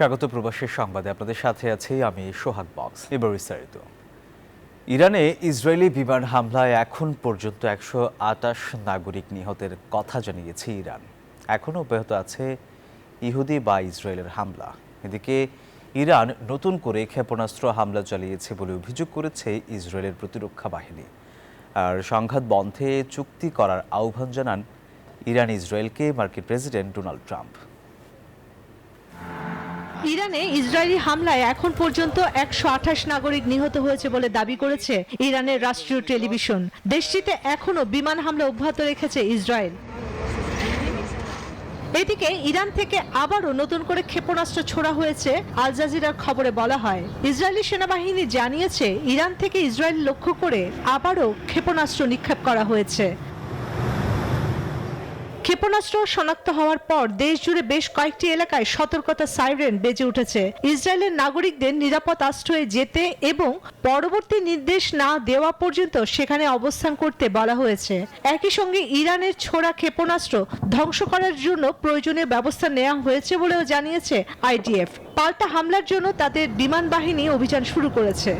স্বাগত প্রবাসের সংবাদে আপনাদের সাথে আছি আমি সোহাগ বক্স। এবার বিস্তারিত। ইরানে ইসরায়েলি বিমান হামলায় এখন পর্যন্ত 128 নাগরিক নিহতের কথা জানিয়েছে ইরান। এখনও অব্যাহত আছে ইহুদি বা ইসরায়েলের হামলা। এদিকে ইরান নতুন করে ক্ষেপণাস্ত্র হামলা চালিয়েছে বলে অভিযোগ করেছে ইসরায়েলের প্রতিরক্ষা বাহিনী। আর সংঘাত বন্ধে চুক্তি করার আহ্বান জানান ইরান ইসরায়েলকে মার্কিন প্রেসিডেন্ট ডোনাল্ড ট্রাম্প। ইরানে ইসরায়েলি হামলায় এখন পর্যন্ত 128 নাগরিক নিহত হয়েছে বলে দাবি করেছে ইরানের রাষ্ট্রীয় টেলিভিশন। দেশটিতে এখনো বিমান হামলা অব্যাহত রেখেছে ইসরায়েল। এদিকে ইরান থেকে আবারও নতুন করে ক্ষেপণাস্ত্র ছোড়া হয়েছে। আল জাজিরার খবরে বলা হয়, ইসরায়েলি সেনাবাহিনী জানিয়েছে ইরান থেকে ইসরায়েল লক্ষ্য করে আবারও ক্ষেপণাস্ত্র নিক্ষেপ করা হয়েছে। ক্ষেপণাস্ত্র শনাক্ত হওয়ার পর দেশ জুড়ে বেশ কয়েকটি এলাকায় সতর্কতা সাইরেন বেজে উঠেছে। ইসরায়েলের নাগরিকদের নিরাপদ আশ্রয়ে যেতে এবং পরবর্তী নির্দেশ না দেওয়া পর্যন্ত সেখানে অবস্থান করতে বলা হয়েছে। একই সঙ্গে ইরানের ছোড়া ক্ষেপণাস্ত্র ধ্বংস করার জন্য প্রয়োজনীয় ব্যবস্থা নেওয়া হয়েছে বলেও জানিয়েছে আইডিএফ। পাল্টা হামলার জন্য তাদের বিমান বাহিনী অভিযান শুরু করেছে।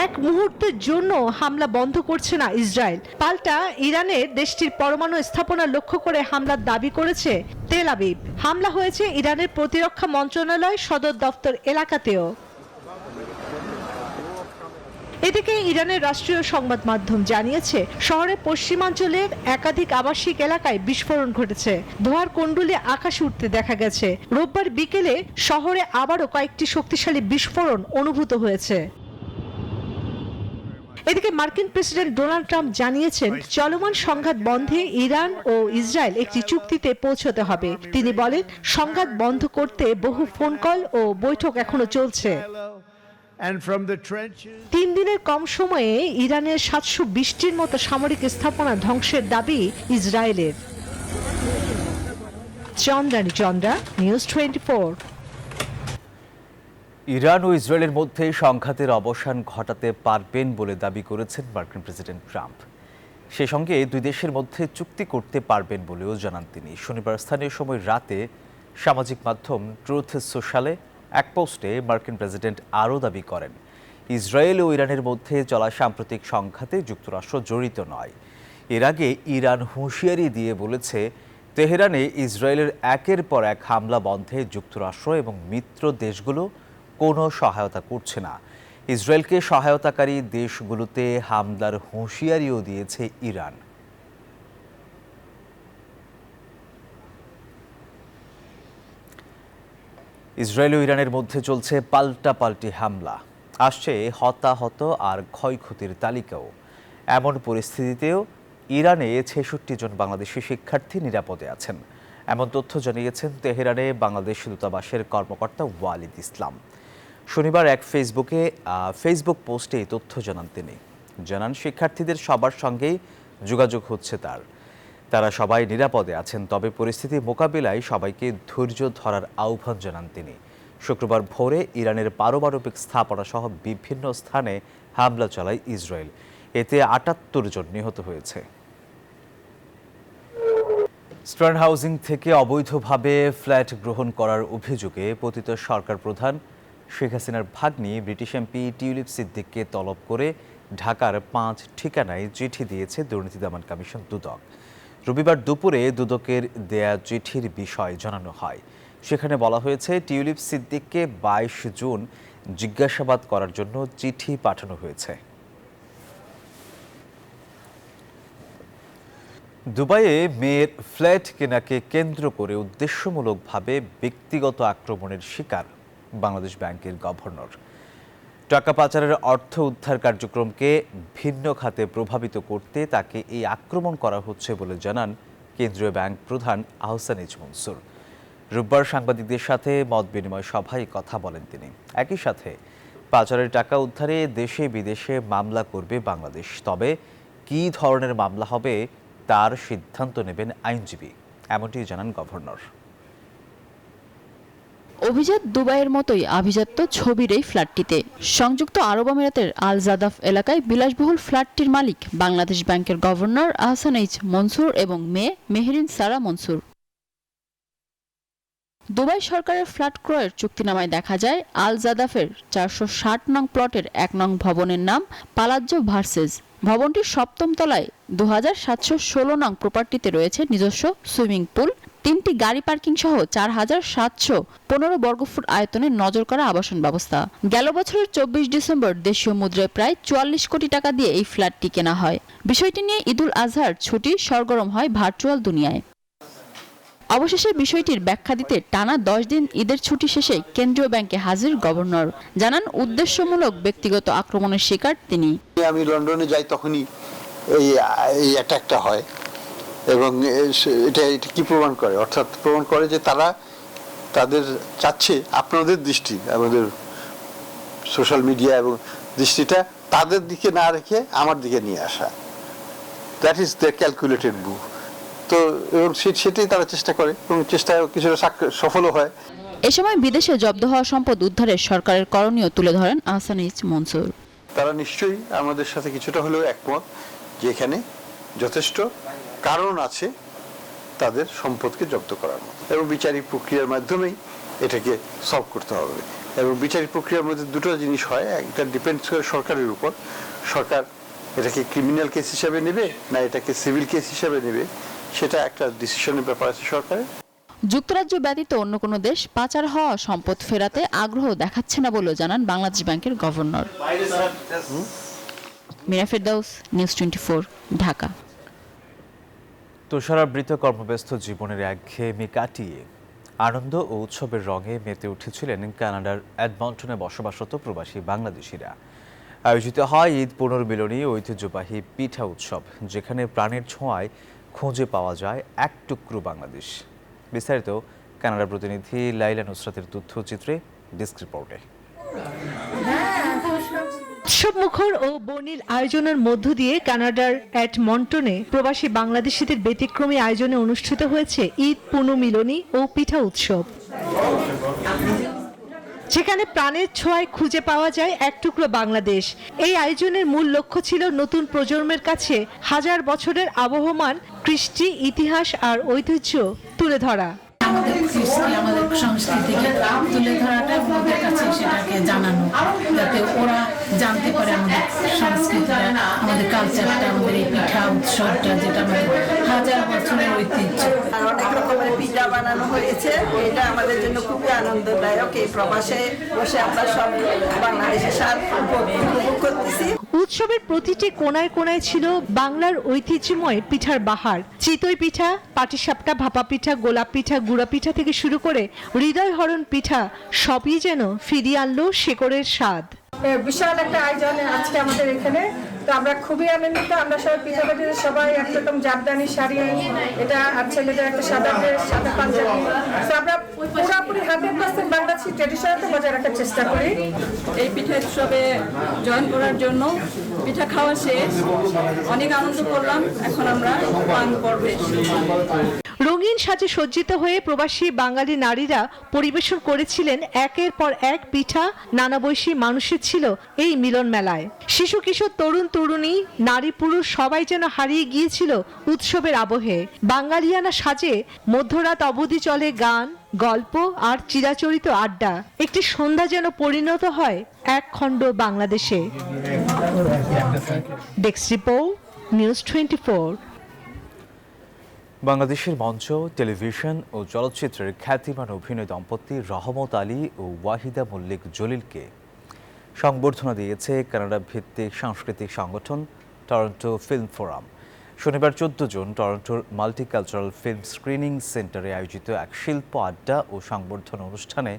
এক মুহূর্তের জন্য হামলা বন্ধ করছে না ইসরায়েল। পাল্টা ইরানের দেশটির পরমাণু স্থাপনা লক্ষ্য করে হামলার দাবি করেছে তেল আবিব। হামলা হয়েছে ইরানের প্রতিরক্ষা মন্ত্রণালয় সদর দপ্তর এলাকাতেও। এদিকে ইরানের রাষ্ট্রীয় সংবাদ মাধ্যম জানিয়েছে শহরের পশ্চিমাঞ্চলের একাধিক আবাসিক এলাকায় বিস্ফোরণ ঘটেছে। ধোঁয়ার কুণ্ডুলি আকাশে উঠতে দেখা গেছে। রোববার বিকেলে শহরে আবারও কয়েকটি শক্তিশালী বিস্ফোরণ অনুভূত হয়েছে। এদিকে মার্কিন প্রেসিডেন্ট ডোনাল্ড ট্রাম্প জানিয়েছেন চলমান সংঘাত বন্ধে ইরান ও ইসরায়েল একটি চুক্তিতে পৌঁছতে হবে। তিনি বলেন, সংঘাত বন্ধ করতে বহু ফোন কল ও বৈঠক এখনো চলছে। 3 দিনের কম সময়ে ইরানের 720টির মতো সামরিক স্থাপনা ধ্বংসের দাবি ইসরায়েলের। চন্দ্রা, নিউজ 24। ইরান ও ইসরায়েলের মধ্যে সংঘাতের অবসান ঘটাতে পারবেন বলে দাবি করেছেন মার্কিন প্রেসিডেন্ট ট্রাম্প। সে সঙ্গে দুই দেশের মধ্যে চুক্তি করতে পারবেন বলেও জানান তিনি। শনিবার স্থানীয় সময় রাতে সামাজিক মাধ্যম ট্রুথ সোশ্যালে এক পোস্টে মার্কিন প্রেসিডেন্ট আরও দাবি করেন, ইসরায়েল ও ইরানের মধ্যে চলা সাম্প্রতিক সংঘাতে যুক্তরাষ্ট্র জড়িত নয়। এর আগে ইরান হুঁশিয়ারি দিয়ে বলেছে, তেহরানে ইসরায়েলের একের পর এক হামলা বন্ধে যুক্তরাষ্ট্র এবং মিত্র দেশগুলো কোনো সহায়তা করছে না। ইসরায়েলকে সহায়তাকারী দেশগুলোতে হামলার হুঁশিয়ারিও দিয়েছে ইরান। ইসরায়েল ও ইরানের মধ্যে চলছে পাল্টাপাল্টি হামলা। আসছে হতাহত আর ক্ষয়ক্ষতির তালিকাও। এমন পরিস্থিতিতেও ইরানে 66 জন বাংলাদেশি শিক্ষার্থী নিরাপদে আছেন, এমন তথ্য জানিয়েছেন তেহরানে বাংলাদেশ দূতাবাসের কর্মকর্তা ওয়ালিদ ইসলাম। শনিবার এক ফেসবুক পোস্টে এই তথ্য জানান তিনি। জানান, শিক্ষার্থীদের সবার সঙ্গেই যোগাযোগ হচ্ছে তারা সবাই নিরাপদে আছেন, তবে পরিস্থিতি মোকাবিলায় সবাইকে ধৈর্য ধরার আহ্বান জানান তিনি। শুক্রবার ভোরে ইরানের পারমাণবিক স্থাপনা সহ বিভিন্ন স্থানে হামলা চালায় ইসরায়েল। এতে 78 জন নিহত হয়েছে। স্টার্ন হাউজিং থেকে অবৈধভাবে ফ্ল্যাট গ্রহণ করার অভিযোগে পতিত সরকার প্রধান শেখ হাসিনার ভাগ্নি ব্রিটিশ এমপি টিউলিপ সিদ্দিককে তলব করে ঢাকার 5 ঠিকানায় চিঠি দিয়েছে দুর্নীতি দমন কমিশন দুদক। রবিবার দুপুরে দুদকের দেয়া চিঠির বিষয় জানানো হয়। সেখানে বলা হয়েছে, টিউলিপ সিদ্দিককে 22 জুন জিজ্ঞাসাবাদ করার জন্য চিঠি পাঠানো হয়েছে। দুবাইয়ে মেয়ের ফ্ল্যাট কেনাকে কেন্দ্র করে উদ্দেশ্যমূলকভাবে ব্যক্তিগত আক্রমণের শিকার বাংলাদেশ ব্যাংকের গভর্নর। টাকা পাচারের অর্থ উদ্ধার কার্যক্রমকে ভিন্ন খাতে প্রভাবিত করতে তাকে এই আক্রমণ করা হচ্ছে বলে জানান কেন্দ্রীয় ব্যাংক প্রধান আহসানিজ মনসুর। রোববার সাংবাদিকদের সাথে মত বিনিময় সভায় কথা বলেন তিনি। একই সাথে পাচারের টাকা উদ্ধারে দেশে বিদেশে মামলা করবে বাংলাদেশ, তবে কী ধরনের মামলা হবে তার সিদ্ধান্ত নেবেন আইনজীবী, এমনটি জানান গভর্নর। অভিজাত দুবাইয়ের মতোই আভিজাত্য ছবির এই ফ্ল্যাটটিতে। সংযুক্ত আরব আমিরাতের আল জাদাফ এলাকায় বিলাসবহুল ফ্ল্যাটটির মালিক বাংলাদেশ ব্যাংকের গভর্নর আহসানিজ মনসুর এবং মেয়ে মেহেরিন সারা মনসুর। দুবাই সরকারের ফ্ল্যাট ক্রয়ের চুক্তিনামায় দেখা যায় আল জাদাফের 460 নং প্লটের 1 নং ভবনের নাম পালাজ্জো ভার্সেস। ভবনটির 7ম তলায় 2716 নং প্রপার্টিতে রয়েছে নিজস্ব সুইমিং পুল, 3টি গাড়ি পার্কিং সহ 4715 বর্গফুট আয়তনের নজর করা আবাসন ব্যবস্থা। গেল বছরের 24 ডিসেম্বর দেশীয় মুদ্রায় প্রায় 44 কোটি টাকা দিয়ে এই ফ্ল্যাটটি কেনা হয়। বিষয়টি নিয়ে ঈদুল আজহার ছুটি সরগরম হয় ভার্চুয়াল দুনিয়ায়। অবশেষে বিষয়টির ব্যাখ্যা দিতে টানা 10 দিন ঈদের ছুটি শেষে কেন্দ্রীয় ব্যাংকে হাজির গভর্নর। জানান উদ্দেশ্যমূলক ব্যক্তিগত আক্রমণের শিকার তিনি। আমি লন্ডনে যাই তখনই এই অ্যাটাকটা হয় এবং এটা কি প্রমাণ করে, অর্থাৎ প্রমাণ করে যে তাদের চাচ্ছে আপনাদের দৃষ্টি, আমাদের সোশ্যাল মিডিয়া এবং দৃষ্টিটা তাদের দিকে না রেখে আমার দিকে নিয়ে আসা। That is the calculated move. তো এবং সেটাই তারা চেষ্টা করে এবং চেষ্টায় কিছুটা সফলও হয়। এ সময় বিদেশে জব্দ হওয়া সম্পদ উদ্ধারের সরকারের করণীয় তুলে ধরেন আহসান এইচ মনসুর। তারা নিশ্চয়ই আমাদের সাথে কিছুটা হলেও একমত যে এখানে যথেষ্ট কারণ আছে তাদের সম্পদকে জব্দ করার মতো, এবং বিচারিক প্রক্রিয়ার মাধ্যমেই এটাকে সলভ করতে হবে। এবং বিচারিক প্রক্রিয়ার মধ্যে দুটো জিনিস হয়, একটা ডিপেন্ডস করে সরকারের উপর, সরকার এটাকে ক্রিমিনাল কেস হিসাবে নেবে না এটাকে সিভিল কেস হিসাবে নেবে, সেটা একটা ডিসিশনের ব্যাপার আছে সরকারের। যুক্তরাজ্য ব্যতীত অন্য কোনো দেশ পাচার হওয়া সম্পদ ফেরাতে আগ্রহ দেখাচ্ছে না বলেও জানান বাংলাদেশ ব্যাংকের গভর্নর। মিনা ফেরদাউস, নিউজ 24, ঢাকা। তুষারাবৃত কর্মব্যস্ত জীবনের একঘেয়েমি কাটিয়ে আনন্দ ও উৎসবের রঙে মেতে উঠেছিলেন কানাডার এডমন্টনে বসবাসরত প্রবাসী বাংলাদেশিরা। আয়োজিত হয় ঈদ পুনর্মিলনী ঐতিহ্যবাহী পিঠা উৎসব, যেখানে প্রাণের ছোঁয়ায় খুঁজে পাওয়া যায় এক টুকরো বাংলাদেশ। বিস্তারিত কানাডার প্রতিনিধি লাইলা নুসরাতের তথ্যচিত্রে ডেস্ক রিপোর্টে। উৎসবমুখর ও বর্ণিল আয়োজনের মধ্য দিয়ে কানাডার এডমন্টনে প্রবাসী বাংলাদেশিদের ব্যতিক্রমী আয়োজনে অনুষ্ঠিত হয়েছে ঈদ পুনর্মিলনী ও পিঠা উৎসব, যেখানে প্রাণের ছোঁয়ায় খুঁজে পাওয়া যায় এক টুকরো বাংলাদেশ। এই আয়োজনের মূল লক্ষ্য ছিল নতুন প্রজন্মের কাছে হাজার বছরের আবহমান কৃষ্টি, ইতিহাস আর ঐতিহ্য তুলে ধরা। আমাদের কৃষ্টি, আমাদের সংস্কৃতিকে তুলে ধরাটা ওদের কাছে সেটাকে জানানো, যাতে ওরা জানতে পারে আমাদের সংস্কৃতিটা, আমাদের কালচারটা, আমাদের এই পিঠা উৎসবটা, যেটা আমাদের হাজার বছরের ঐতিহ্য। আর অনেক রকমের পিঠা বানানো হয়েছে, এটা আমাদের জন্য খুবই আনন্দদায়ক। এই প্রবাসে বসে আমরা সব বাংলাদেশের স্বাদ উপভোগ করতেছি। উৎসবের প্রতিটি কোনায় কোনায় ছিল বাংলার ঐতিহ্যময় পিঠার বাহার। চিতই পিঠা, পাটিসাপটা, ভাপা পিঠা, গোলাপ পিঠা, গুড়া পিঠা থেকে শুরু করে হৃদয়হরণ পিঠা, সবই যেন ফিরিয়ে আনলো শেকড়ের স্বাদ। বিশাল একটা আয়োজন আজকে আমাদের এখানে, তো আমরা খুবই আনন্দিত। আমরা সবাই পিঠাপাটি সবাই একরকম জামদানি শাড়ি, এটা আর ছেলেদের একটা সাদা ড্রেস, সাদা পাঞ্জাবি, তো আমরা পুরোপুরি 100% বাংলাদেশি ট্রেডিশনকে বজায় রাখার চেষ্টা করি। এই পিঠা উৎসবে জয়েন করার জন্য পিঠা খাওয়া শেষ, অনেক আনন্দ করলাম। এখন আমরা পান পর্বে। রঙিন সাজে সজ্জিত হয়ে প্রবাসী বাঙালি নারীরা পরিবেশন করেছিলেন একের পর এক পিঠা। নানা বয়সী মানুষের ছিল এই মিলন মেলায়। শিশু কিশোর, তরুণ তরুণী, নারী পুরুষ সবাই যেন হারিয়ে গিয়েছিল উৎসবের আবহে। বাঙালিয়ানা সাজে মধ্যরাত অবধি চলে গান, গল্প আর চিরাচরিত আড্ডা। একটি সন্ধ্যা যেন পরিণত হয় এক খণ্ড বাংলাদেশে। Desk report, news 24। বাংলাদেশের মঞ্চ, টেলিভিশন ও চলচ্চিত্রের খ্যাতিমান অভিনয় দম্পতি রহমত আলী ও ওয়াহিদা মল্লিক জলিলকে সংবর্ধনা দিয়েছে কানাডা ভিত্তিক সাংস্কৃতিক সংগঠন টরন্টো ফিল্ম ফোরাম। শনিবার 14 জুন টরন্টোর মাল্টিকালচারাল ফিল্ম স্ক্রিনিং সেন্টারে আয়োজিত এক শিল্প আড্ডা ও সংবর্ধনা অনুষ্ঠানে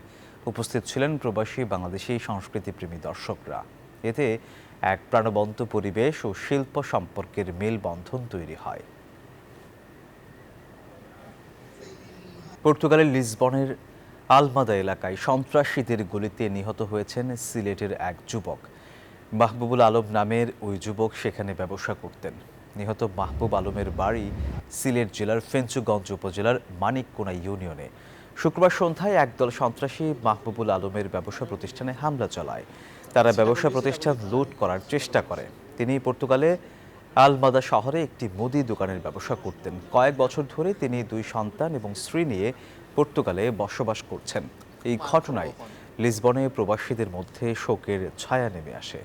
উপস্থিত ছিলেন প্রবাসী বাংলাদেশি সংস্কৃতিপ্রেমী দর্শকরা। এতে এক প্রাণবন্ত পরিবেশ ও শিল্প সম্পর্কের মেলবন্ধন তৈরি হয়। পর্তুগালের লিসবনের আলমাদা এলাকায় সন্ত্রাসীদের গুলিতে নিহত হয়েছেন সিলেটের এক যুবক। মাহবুবুল আলম নামের ওই যুবক সেখানে ব্যবসা করতেন। নিহত মাহবুব আলমের বাড়ি সিলেট জেলার ফেঞ্চুগঞ্জ উপজেলার মানিককোনা ইউনিয়নে। শুক্রবার সন্ধ্যায় একদল সন্ত্রাসী মাহবুবুল আলমের ব্যবসা প্রতিষ্ঠানে হামলা চালায়। তারা ব্যবসা প্রতিষ্ঠান লুট করার চেষ্টা করে। তিনি পর্তুগালে আলমাদা শহরে একটি মুদি দোকানের ব্যবসা করতেন। কয়েক বছর ধরে তিনি 2 সন্তান এবং স্ত্রী নিয়ে পর্তুগালে বসবাস করছেন। এই ঘটনায় লিসবনে প্রবাসীদের মধ্যে শোকের ছায়া নেমে আসে।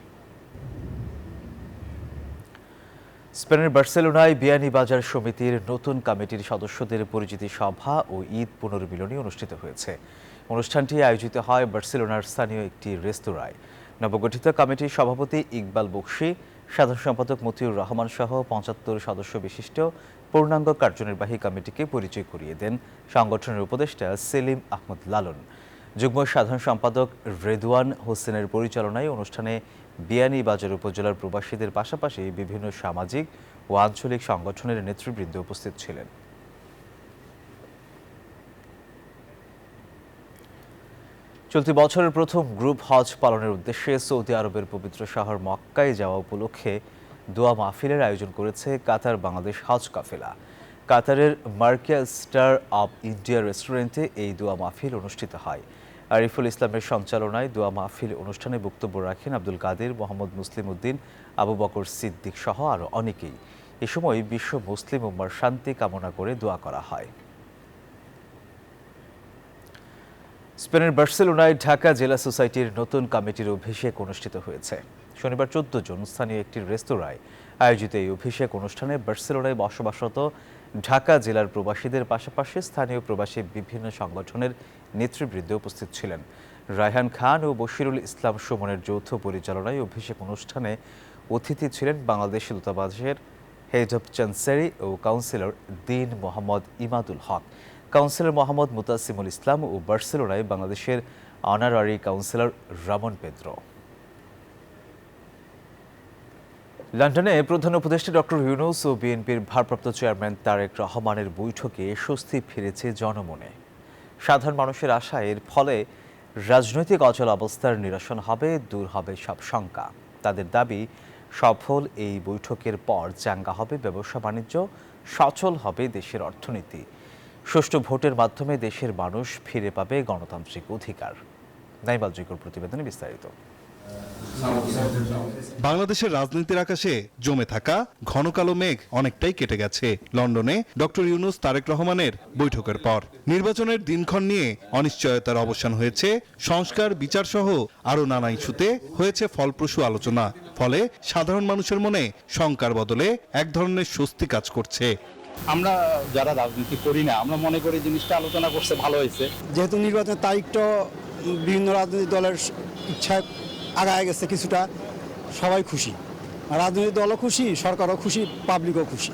স্পেনের বার্সেলোনায় বিয়ানীবাজার সমিতির নতুন কমিটির সদস্যদের পরিচিতি সভা ও ঈদ পুনর্মিলনী অনুষ্ঠিত হয়েছে। অনুষ্ঠানটি আয়োজিত হয় বার্সেলোনার স্থানীয় একটি রেস্তোরাঁয়। নবগঠিত কমিটির সভাপতি ইকবাল বকশি, সাধারণ সম্পাদক মতিউর রহমান সহ ৭৫ সদস্য বিশিষ্ট পূর্ণাঙ্গ কার্যনির্বাহী কমিটিকে পরিচয় করিয়ে দেন সংগঠনের উপদেষ্টা সেলিম আহমদ লালন। যুগ্ম সাধারণ সম্পাদক রেদওয়ান হোসেনের পরিচালনায় অনুষ্ঠানে বিয়ানীবাজার উপজেলার প্রবাসীদের পাশাপাশি বিভিন্ন সামাজিক ও আঞ্চলিক সংগঠনের নেতৃবৃন্দ উপস্থিত ছিলেন। চলতি বছরের প্রথম গ্রুপ হজ পালনের উদ্দেশ্যে সৌদি আরবের পবিত্র শহর মক্কায় যাওয়া উপলক্ষে দোয়া মাহফিলের আয়োজন করেছে কাতার বাংলাদেশ হজ কাফেলা। কাতারের মার্কিয়া স্টার অব ইন্ডিয়া রেস্টুরেন্টে এই দোয়া মাহফিল অনুষ্ঠিত হয়। আরিফুল ইসলামের সঞ্চালনায় দোয়া মাহফিল অনুষ্ঠানে বক্তব্য রাখেন আব্দুল কাদের, মোহাম্মদ মুসলিম উদ্দিন, আবু বকর সিদ্দিক সহ আরও অনেকেই। এ সময় বিশ্ব মুসলিম উম্মার শান্তি কামনা করে দোয়া করা হয়। স্পেনের বার্সেলোনায় ঢাকা জেলা সোসাইটির নতুন কমিটির অভিষেক অনুষ্ঠিত হয়েছে। শনিবার ১৪ জুন স্থানীয় একটি রেস্তোরাঁয় আয়োজিত এই অভিষেক অনুষ্ঠানে বার্সেলোনায় বসবাসরত ঢাকা জেলার প্রবাসীদের পাশাপাশি স্থানীয় প্রবাসী বিভিন্ন সংগঠনের নেতৃবৃন্দ উপস্থিত ছিলেন। রায়হান খান ও বশিরুল ইসলাম সুমনের যৌথ পরিচালনায় অভিষেক অনুষ্ঠানে অতিথি ছিলেন বাংলাদেশ দূতাবাসের হেড অব চ্যান্সেরি ও কাউন্সিলর দিন মোহাম্মদ ইমাদুল হক, কাউন্সিলর মোহাম্মদ মুতাসিমুল ইসলাম ও বার্সেলোনায় বাংলাদেশের অনারারি কাউন্সিলর রামন পেদ্রো। লন্ডনে প্রধান উপদেষ্টা ডক্টর ইউনূস ও বিএনপির ভারপ্রাপ্ত চেয়ারম্যান তারেক রহমানের বৈঠকে স্বস্তি ফিরেছে জনমনে। সাধারণ মানুষের আশা এর ফলে রাজনৈতিক অচল অবস্থার নিরসন হবে, দূর হবে সব শঙ্কা। তাদের দাবি, সফল এই বৈঠকের পর চাঙ্গা হবে ব্যবসা বাণিজ্য, সচল হবে দেশের অর্থনীতি। সুষ্ঠু ভোটের মাধ্যমে দেশের মানুষ ফিরে পাবে গণতান্ত্রিক অধিকার। নাইমাল জিকর প্রতিবেদনে বিস্তারিত। বাংলাদেশের রাজনীতির আকাশে জমে থাকা ঘন কালো মেঘ অনেকটাই কেটে গেছে লন্ডনে ডক্টর ইউনূস তারেক রহমানের বৈঠকের পর। নির্বাচনের দিনক্ষণ নিয়ে অনিশ্চয়তার অবসান হয়েছে, সংস্কার, বিচার সহ আরও নানা ইস্যুতে হয়েছে ফলপ্রসূ আলোচনা। ফলে সাধারণ মানুষের মনে শঙ্কার বদলে এক ধরনের স্বস্তি কাজ করছে। আমরা যারা রাজনীতি করি না, আমরা মনে করি জিনিসটা আলোচনা করছে ভালো হয়েছে। যেহেতু নির্বাচনের তারিখটা বিভিন্ন রাজনৈতিক দলের ইচ্ছায় আগায় গেছে কিছুটা, সবাই খুশি, রাজনৈতিক দলও খুশি, সরকারও খুশি, পাবলিকও খুশি।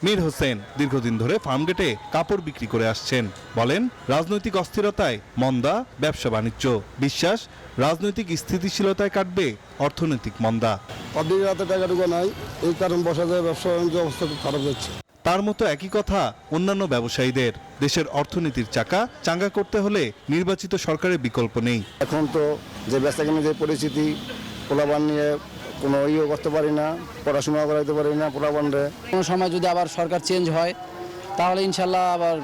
মীর হোসেন দীর্ঘদিন ধরে ফার্মগেটে কাপড় বিক্রি করে আসছেন। বলেন, রাজনৈতিক অস্থিরতায় মন্দা ব্যবসা বাণিজ্য, বিশ্বাস রাজনৈতিক স্থিতিশীলতায় কাটবে অর্থনৈতিক মন্দা। পাবলিকের হাতে টাকা ঢুকা নাই, এই কারণ বসা যায় ব্যবসা বাণিজ্য অবস্থা খুব খারাপ যাচ্ছে। তার মতো একই কথা অন্যান্য ব্যবসায়ীদের। দেশের অর্থনীতির চাকা চাঙ্গা করতে হলে নির্বাচিত সরকারের বিকল্প নেই। এখন তো যে বেচাকেনা যে পরিস্থিতি, পোলাপান নিয়ে কোনো ইয়ে করতে পারি না, পড়াশোনা করাইতে পারি না পোলাপানরে। কোনো সময় যদি আবার সরকার চেঞ্জ হয় তাহলে ইনশাল্লাহ আবার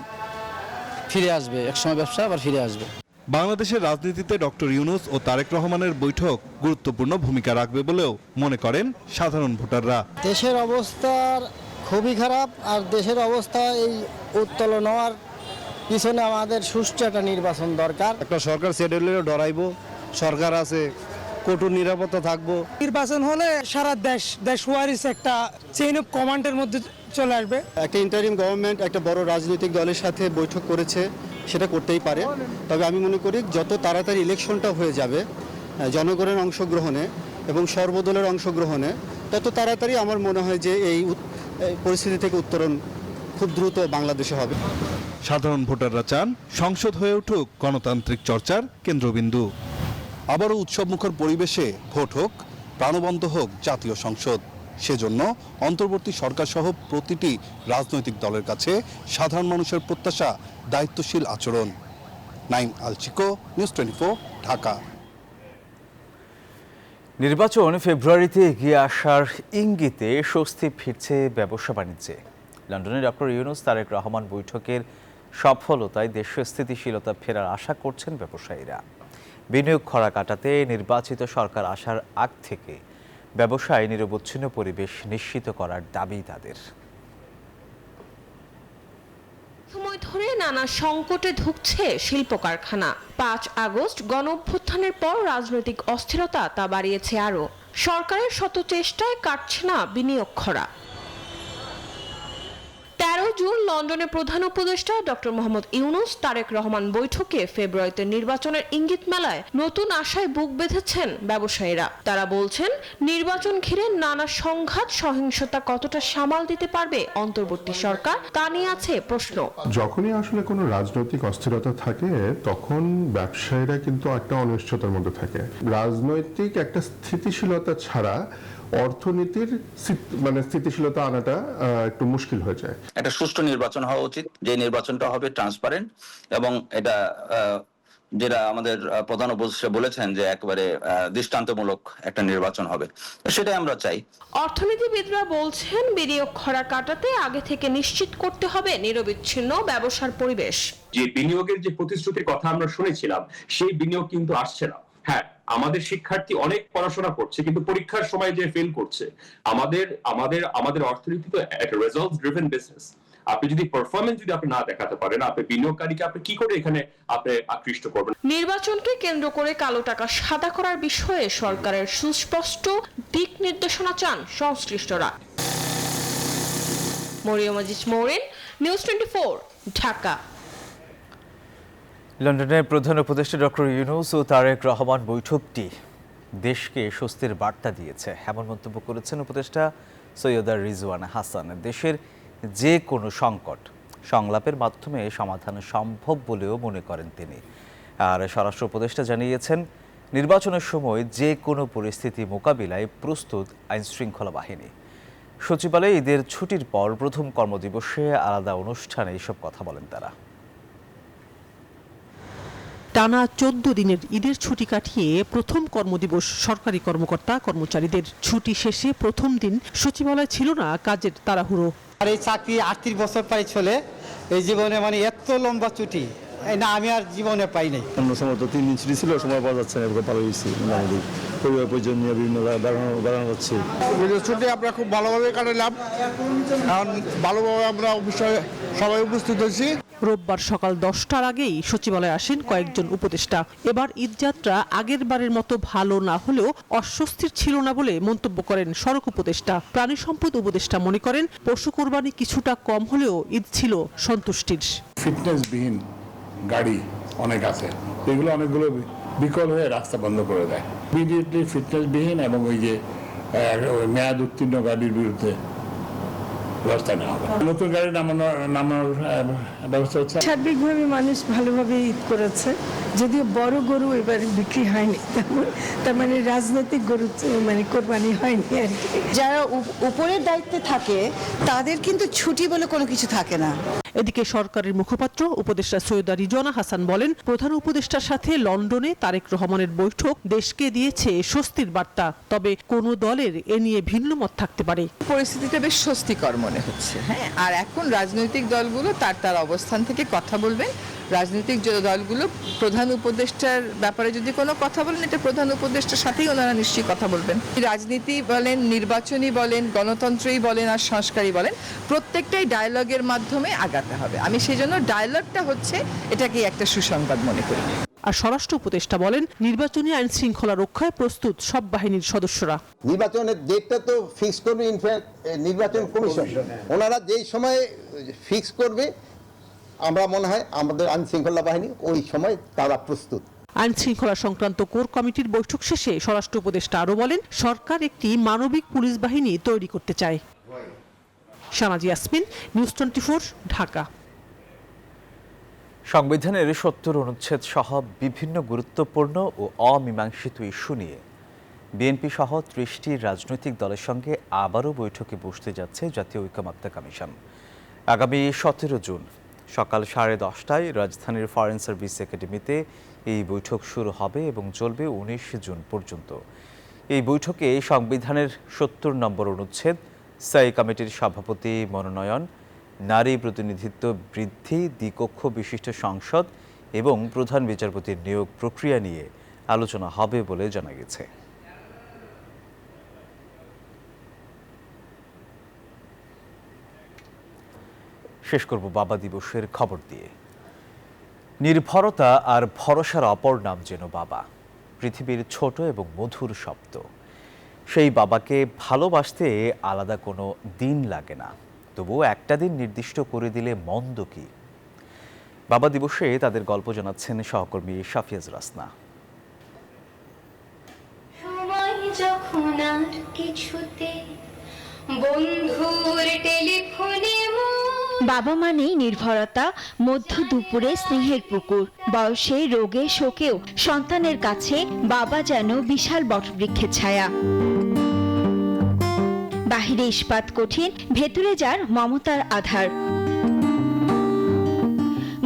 ফিরে আসবে, একসময় ব্যবসা আবার ফিরে আসবে। বাংলাদেশের রাজনীতিতে ডক্টর ইউনূস ও তারেক রহমানের বৈঠক গুরুত্বপূর্ণ ভূমিকা রাখবে বলেও মনে করেন সাধারণ ভোটাররা। দেশের অবস্থার খুবই খারাপ, আর দেশের অবস্থা এই উত্তোলন হওয়ার পিছনে আমাদের সুষ্ঠু একটা নির্বাচন দরকার। একটা সরকার সেটেল ডরাইবো, সরকার আছে, কঠোর নিরাপত্তা থাকবো। নির্বাচন হলে সারা দেশ ওয়ারিস একটা চেইন অফ কমান্ডের মধ্যে চলে আসবে। একটা ইন্টারিম গভর্নমেন্ট একটা বড় রাজনৈতিক দলের সাথে বৈঠক করেছে, সেটা করতেই পারে। তবে আমি মনে করি যত তাড়াতাড়ি ইলেকশনটা হয়ে যাবে জনগণের অংশগ্রহণে এবং সর্বদলের অংশগ্রহণে, তত তাড়াতাড়ি আমার মনে হয় যে এই পরিস্থিতি থেকে উত্তরণ খুব দ্রুত বাংলাদেশে হবে। সাধারণ ভোটাররা চান সংসদ হয়ে উঠুক গণতান্ত্রিক চর্চার কেন্দ্রবিন্দু। আবারও উৎসবমুখর পরিবেশে ভোট হোক, প্রাণবন্ত হোক জাতীয় সংসদ। সেজন্য অন্তর্বর্তী সরকার সহ প্রতিটি রাজনৈতিক দলের কাছে সাধারণ মানুষের প্রত্যাশা দায়িত্বশীল আচরণ। নাইম আল চিকো, নিউজ 24, ঢাকা। নির্বাচন ফেব্রুয়ারিতে এগিয়ে আসার ইঙ্গিতে স্বস্তি ফিরছে ব্যবসা বাণিজ্যে। লন্ডনে ডক্টর ইউনূস তারেক রহমান বৈঠকের সফলতায় দেশীয় স্থিতিশীলতা ফেরার আশা করছেন ব্যবসায়ীরা। বিনিয়োগ খরা কাটাতে নির্বাচিত সরকার আসার আগ থেকে ব্যবসায় নিরবচ্ছিন্ন পরিবেশ নিশ্চিত করার দাবি তাদের। সময় ধরে নানা সংকটে ধুঁকছে শিল্প কারখানা। 5 আগস্ট গণঅভ্যুত্থানের পর রাজনৈতিক অস্থিরতা তা বাড়িয়েছে আরও। সরকারের শত চেষ্টায় কাটছে না বিনিয়োগ খরা। 13 জুন লন্ডনে প্রধান উপদেষ্টা ডক্টর মোহাম্মদ ইউনূস তারেক রহমান বৈঠকে ফেব্রুয়ারিতে নির্বাচনের ইঙ্গিত মেলায় নতুন আশায় বুক বেঁধেছেন ব্যবসায়ীরা। তারা বলছেন, নির্বাচন ঘিরে নানা সংঘাত সহিংসতা কতটা সামাল দিতে পারবে অন্তর্বর্তী সরকার তা নিয়ে আছে প্রশ্ন। যখনই আসলে কোনো রাজনৈতিক অস্থিরতা থাকে তখন ব্যবসায়ীরা কিন্তু একটা অনিশ্চয়তার মধ্যে থাকে। রাজনৈতিক একটা স্থিতিশীলতা ছাড়া অর্থনীতির স্থিতিশীলতা আনাটা একটু মুশকিল হয়ে যায়। একটা সুষ্ঠু নির্বাচন হওয়া উচিত, যে নির্বাচনটা হবে ট্রান্সপারেন্ট এবং এটা যেটা আমাদের প্রধান উপদেষ্টা বলেছেন যে একেবারে দৃষ্টান্তমূলক একটা নির্বাচন হবে, সেটাই আমরা চাই। অর্থনীতিবিদরা বলছেন, বিনিয়োগ খরা কাটাতে আগে থেকে নিশ্চিত করতে হবে নিরবিচ্ছিন্ন ব্যবসার পরিবেশ। যে বিনিয়োগের যে প্রতিশ্রুতির কথা আমরা শুনেছিলাম সেই বিনিয়োগ কিন্তু আসছে না। হ্যাঁ, আমাদের শিক্ষার্থী অনেক পড়াশোনা করছে কিন্তু পরীক্ষার সময় যে ফেল করছে। আমাদের অর্থনীতি তো একটা রেজাল্ট ড্রিভেন বিজনেস। আপনি যদি পারফরম্যান্স আপনি না দেখাতে পারেন, আপনি বিনিয়োগকারীকে আপনি কি করে এখানে আপনি আকৃষ্ট করবেন? নির্বাচনকে কেন্দ্র করে কালো টাকা সাদা করার বিষয়ে সরকারের সুস্পষ্ট দিক নির্দেশনা চান সংশ্লিষ্টরা। মরিয়ম আজিজ মৌরিন, নিউজ 24, ঢাকা। লন্ডনের প্রধান উপদেষ্টা ডক্টর ইউনূস ও তারেক রহমান বৈঠকটি দেশকে স্বস্তির বার্তা দিয়েছে, এমন মন্তব্য করেছেন উপদেষ্টা সৈয়দা রিজওয়ানা হাসান। দেশের যে কোনো সংকট সংলাপের মাধ্যমে সমাধান সম্ভব বলেও মনে করেন তিনি। আর স্বরাষ্ট্র উপদেষ্টা জানিয়েছেন, নির্বাচনের সময় যে কোনো পরিস্থিতি মোকাবিলায় প্রস্তুত আইনশৃঙ্খলা বাহিনী। সচিবালয়ে ঈদের ছুটির পর প্রথম কর্মদিবসে আলাদা অনুষ্ঠানে এসব কথা বলেন তারা। টানা 14 দিনের ঈদের ছুটি কাটিয়ে প্রথম কর্মদিবস সরকারি কর্মকর্তা কর্মচারীদের। ছুটি শেষে প্রথম দিন সচিবালয় ছিল না কাজের তাড়াহুড়ো। আর এই চাকরি 38 বছর পাই চলে, এই জীবনে এত লম্বা ছুটি না আমি আর জীবনে পাই নাই। অন্য সময় তো 3 দিন ছুটি ছিল, সময় পাওয়া যাচ্ছে না, এবার ভালো হয়েছে। মোটামুটি পরিবার পরিজন নিয়ে বিভিন্ন বেড়ানো যাচ্ছে। ছুটি আমরা খুব ভালোভাবে কাটালাম, এখন ভালোভাবে আমরা অবশ্যই সবাই উপস্থিত হয়েছি। রোববার সকাল 10টার আগেই সচিবালয়ে আসেন কয়েকজন উপদেষ্টা। এবার ঈদযাত্রা আগের বারের মতো ভালো না হলেও অস্বস্তির ছিল না বলে মন্তব্য করেন সড়ক উপদেষ্টা। প্রাণী সম্পদ উপদেষ্টা মনে করেন, পশু কোরবানি কিছুটা কম হলেও ঈদ ছিল সন্তুষ্টির। ফিটনেসবিহীন গাড়ি অনেক আছে, এগুলো অনেকগুলো বিকল হয়ে রাস্তা বন্ধ করে দেয়। ইমিডিয়েটলি ফিটনেসবিহীন এবং ওই যে মেয়াদ উত্তীর্ণ গাড়ির বিরুদ্ধে ব্যবস্থা নেওয়া হবে। নতুন গাড়ি নামানোর ব্যবস্থা হচ্ছে। সার্বিকভাবে মানুষ ভালোভাবে ঈদ করেছে, যদিও বড় গরু এবার বিক্রি হয়নি, তার মানে রাজনৈতিক গরু কোরবানি হয়নি আর কি। যারা উপরের দায়িত্বে থাকে তাদের কিন্তু ছুটি বলে কোনো কিছু থাকে না। এদিকে সরকারের মুখপাত্র উপদেষ্টা সৈয়দা রিজওয়ানা হাসান বলেন, প্রধান উপদেষ্টার সাথে লন্ডনে তারেক রহমানের বৈঠক দেশকে দিয়েছে স্বস্তির বার্তা। তবে কোনো দলের এ নিয়ে ভিন্ন মত থাকতে পারে। পরিস্থিতিটা বেশ স্বস্তিকর মনে হচ্ছে। হ্যাঁ, আর এখন রাজনৈতিক দলগুলো তার অবস্থান থেকে কথা বলবেন। রাজনৈতিক দলগুলো প্রধান উপদেষ্টার ব্যাপারে যদি কোনো কথা বলেন, এটা প্রধান উপদেষ্টার সাথেই ওনারা নিশ্চয়ই কথা বলবেন। রাজনীতি বলেন, নির্বাচনী বলেন, গণতন্ত্রই বলেন আর সংস্কারই বলেন, প্রত্যেকটাই ডায়ালগের মাধ্যমে আগাতে হবে। আমি সেই জন্য ডায়ালগটা হচ্ছে এটাকে একটা সুসংবাদ মনে করি। আর স্বরাষ্ট্র উপদেষ্টা বলেন, নির্বাচনী আইন শৃঙ্খলা রক্ষায় প্রস্তুত সব বাহিনীর সদস্যরা। নির্বাচনের ডেটটা তো ফিক্স করবে নির্বাচন কমিশন, ওনারা যেই সময় ফিক্স করবে আমরা মনে হয় আমাদের আইন শৃঙ্খলা বাহিনী ওই সময় তারা প্রস্তুত। আইন শৃঙ্খলা সংক্রান্ত কোর কমিটির বৈঠক শেষে স্বরাষ্ট্র উপদেষ্টা আরও বলেন, সরকার একটি মানবিক পুলিশ বাহিনী তৈরি করতে চায়। শানাজি ইয়াসমিন, নিউজ 24, ঢাকা। সংবিধানের 70 অনুচ্ছেদ সহ বিভিন্ন গুরুত্বপূর্ণ ও অমীমাংসিত ইস্যু নিয়ে বিএনপি সহ 30টি রাজনৈতিক দলের সঙ্গে আবারও বৈঠকে বসতে যাচ্ছে জাতীয় ঐকমত্য কমিশন। আগামী 17 জুন সকাল 10:30টায় রাজধানীর ফরেন সার্ভিস একাডেমিতে এই বৈঠক শুরু হবে এবং চলবে 19 জুন পর্যন্ত। এই বৈঠকে সংবিধানের 70 নম্বর অনুচ্ছেদ, স্থায়ী কমিটির সভাপতি মনোনয়ন, নারী প্রতিনিধিত্ব বৃদ্ধি, দ্বিকক্ষ বিশিষ্ট সংসদ এবং প্রধান বিচারপতির নিয়োগ প্রক্রিয়া নিয়ে আলোচনা হবে বলে জানা গেছে। শেষ করব বাবা দিবসের খবর দিয়ে। নির্ভরতা আর ভরসার অপর নাম যেন বাবা। পৃথিবীর ছোট এবং মধুর শব্দ। সেই বাবাকে ভালোবাসতে আলাদা কোনো দিন লাগে না, তবুও একটা দিন নির্দিষ্ট করে দিলে মন্দ কি? বাবা দিবসে তাদের গল্প জানাচ্ছেন সহকর্মী শাফিয়াজ রাসনা। বাবা মানেই নির্ভরতা, মধ্য দুপুরে স্নেহের পুকুর। বয়সে, রোগে, শোকেও সন্তানের কাছে বাবা যেন বিশাল বটবৃক্ষের ছায়া। বাহিরে ইস্পাত কঠিন, ভেতরে যার মমতার আধার।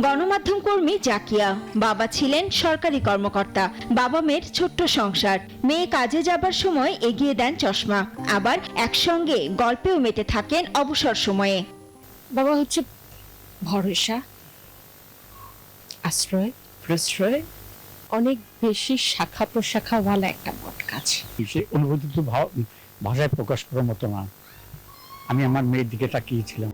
গণমাধ্যম কর্মী জাকিয়া বাবা ছিলেন সরকারি কর্মকর্তা। বাবা মেয়ের ছোট্ট সংসার। মেয়ে কাজে যাবার সময় এগিয়ে দেন চশমা, আবার একসঙ্গে গল্পেও মেতে থাকেন অবসর সময়ে। বাবা হচ্ছে ভরসা, আশ্রয়, প্রশ্রয়, অনেক বেশি শাখা প্রশাখাওয়ালা একটা বট গাছ। সেই অনুভূতি তো ভাষায় প্রকাশ করার মতো না। আমি আমার মেয়ের দিকে তাকিয়েছিলাম।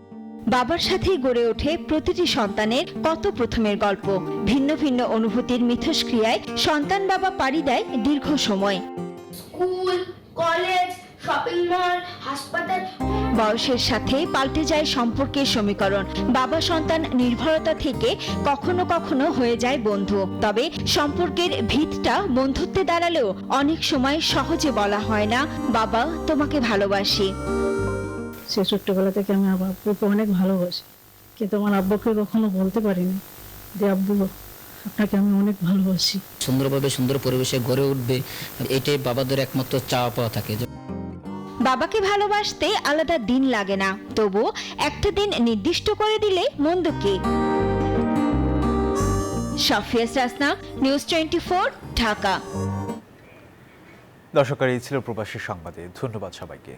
বাবার সাথেই গড়ে ওঠে প্রতিটি সন্তানের কত প্রথমের গল্প। ভিন্ন ভিন্ন অনুভূতির মিথস্ক্রিয়ায় সন্তান বাবা পাড়ি দেয় দীর্ঘ সময়। স্কুল, কলেজ, শপিং মল, হাসপাতাল। বয়সের সাথে পাল্টে যায় সম্পর্কের সমীকরণ। বাবা সন্তান নির্ভরতা থেকে কখনো কখনো হয়ে যায় বন্ধু। তবে সম্পর্কের ভিতটা বন্ধুত্বে দাঁড়ালেও অনেক সময় সহজে বলা হয় না, বাবা তোমাকে ভালোবাসি। সে ছোট্টবেলা থেকে আমি আমার আব্বুকে অনেক ভালোবাসি, কিন্তু আমার আব্বুকে কখনো বলতে পারিনি যে আব্বু আপনাকে আমি অনেক ভালোবাসি। সুন্দরভাবে সুন্দর পরিবেশে গড়ে উঠবে, এটাই বাবাদের একমাত্র চাওয়া পাওয়া থাকে। বাবাকে ভালোবাসতে আলাদা দিন লাগে না, তবু একটা দিন নির্দিষ্ট করে দিলে মন্দ কি? শাফিয়াজ রাসনা, নিউজ 24, ঢাকা। দর্শক, এই ছিল প্রবাসী সংবাদে। ধন্যবাদ সবাইকে।